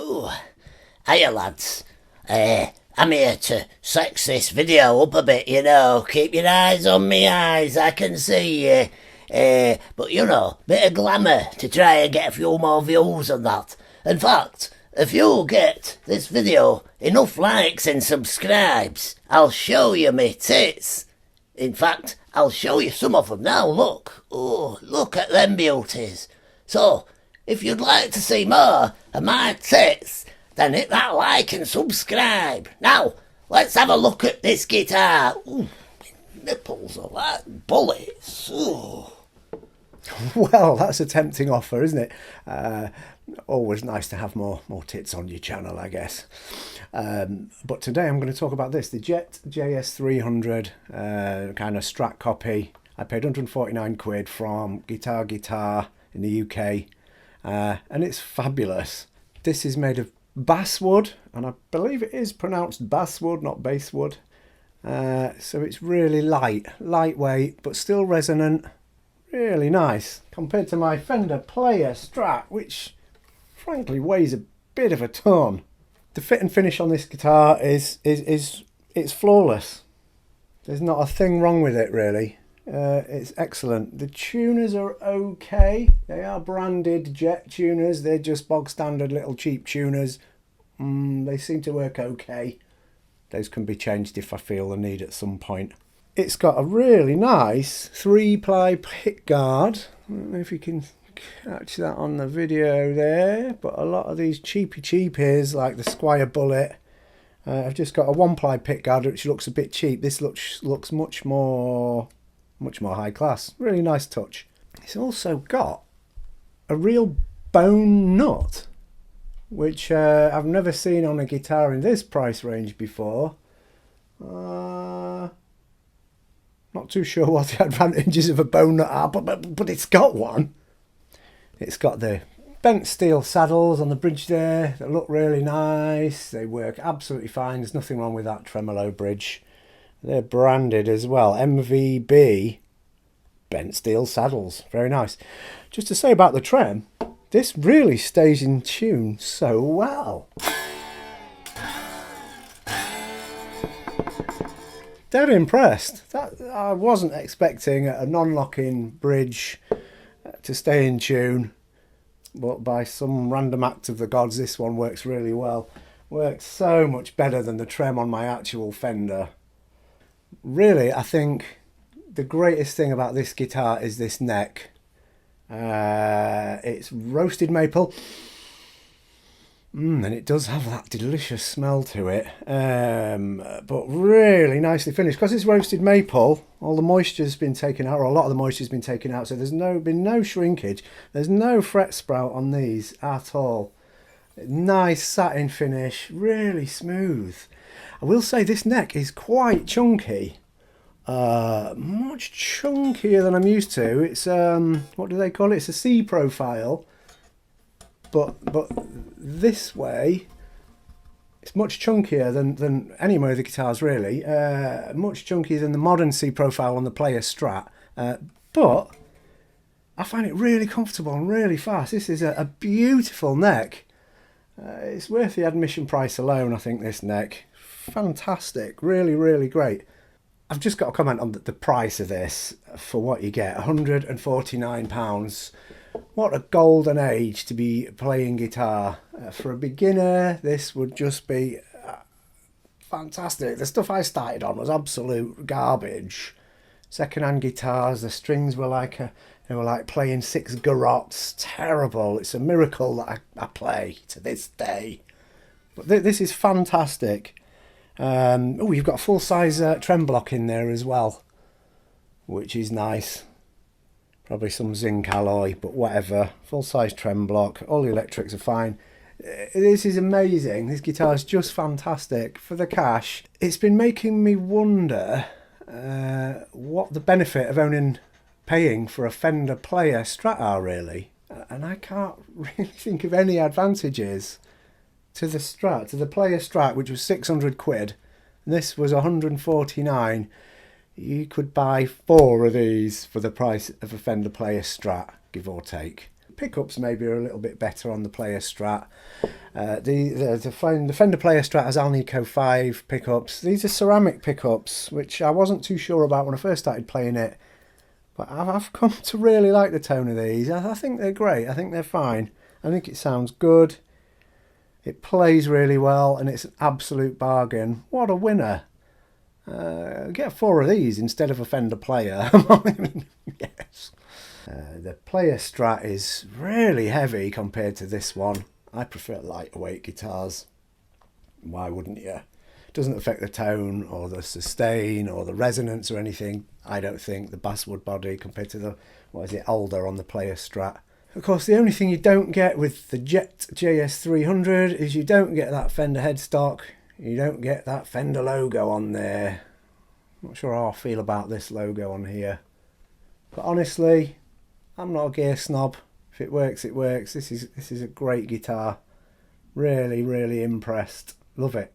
Oh, hiya lads. I'm here to sex this video up a bit, you know. Keep your eyes on me eyes, I can see you. But you know, bit of glamour to try and get a few more views on that. In fact, if you get this video enough likes and subscribes, I'll show you me tits. In fact, I'll show you some of them now, look. Oh, look at them beauties. So, if you'd like to see more of my tits, then hit that like and subscribe. Now, let's have a look at this guitar. Ooh, my nipples are like bullets. Ooh. Well, that's a tempting offer, isn't it? Always nice to have more tits on your channel, I guess. But today I'm going to talk about this, the JS300 kind of Strat copy. I paid 149 quid from Guitar in the UK, and it's fabulous. This is made of basswood, and I believe it is pronounced basswood, not basswood. So it's really lightweight, but still resonant. Really nice compared to my Fender Player Strat, which frankly weighs a bit of a ton. The fit and finish on this guitar is it's flawless. There's not a thing wrong with it really. It's excellent. The tuners are okay. They are branded Jet tuners. They're just bog standard little cheap tuners. They seem to work okay. Those can be changed if I feel the need at some point. It's got a really nice 3-ply pickguard. I don't know if you can catch that on the video there, but a lot of these cheapies like the Squire Bullet have just got a 1-ply pickguard, which looks a bit cheap. This looks much more high class. Really nice touch. It's also got a real bone nut, which I've never seen on a guitar in this price range before. Not too sure what the advantages of a bone nut are, but it's got one. It's got the bent steel saddles on the bridge there that look really nice. They work absolutely fine. There's nothing wrong with that tremolo bridge. They're branded as well, MVB bent steel saddles. Very nice. Just to say about the trem, this really stays in tune so well. Dead impressed. That I wasn't expecting a non-locking bridge to stay in tune, but by some random act of the gods, this one works really well. Works so much better than the trem on my actual Fender. Really, I think the greatest thing about this guitar is this neck. It's roasted maple. And it does have that delicious smell to it, but really nicely finished. Because it's roasted maple, all the moisture's been taken out, or a lot of the moisture's been taken out, so there's been no shrinkage. There's no fret sprout on these at all. Nice satin finish, really smooth. I will say this neck is quite chunky, much chunkier than I'm used to. It's what do they call it? It's a C profile. But this way, it's much chunkier than any of the guitars really. Much chunkier than the modern C profile on the Player Strat. But I find it really comfortable and really fast. This is a beautiful neck. It's worth the admission price alone, I think, this neck. Fantastic, really, really great. I've just got to comment on the price of this for what you get, £149. What a golden age to be playing guitar. For a beginner, this would just be fantastic. The stuff I started on was absolute garbage. Second-hand guitars, the strings were like playing 6 garottes. Terrible. It's a miracle that I play to this day. But this is fantastic. Oh, you've got a full-size trem block in there as well, which is nice. Probably some zinc alloy, but whatever. Full-size trem block. All the electrics are fine. This is amazing. This guitar is just fantastic. For the cash, it's been making me wonder what the benefit of paying for a Fender Player Strat are really. And I can't really think of any advantages to the Strat, to the Player Strat, which was 600 quid. And this was 149. You could buy 4 of these for the price of a Fender Player Strat, give or take. pickups maybe are a little bit better on the Player Strat. The Fender Player Strat has Alnico 5 pickups. These are ceramic pickups, which I wasn't too sure about when I first started playing it. But I've come to really like the tone of these. I think they're great. I think they're fine. I think it sounds good. It plays really well, and it's an absolute bargain. What a winner. Get 4 of these instead of a Fender Player. Yes. The Player Strat is really heavy compared to this one. I prefer lightweight guitars. Why wouldn't you? It doesn't affect the tone or the sustain or the resonance or anything. I don't think the basswood body compared to the, older on the Player Strat. Of course, the only thing you don't get with the JS300 is you don't get that Fender headstock. You don't get that Fender logo on there. Not sure how I feel about this logo on here. But honestly, I'm not a gear snob. If it works, it works. This is a great guitar. Really, really impressed. Love it.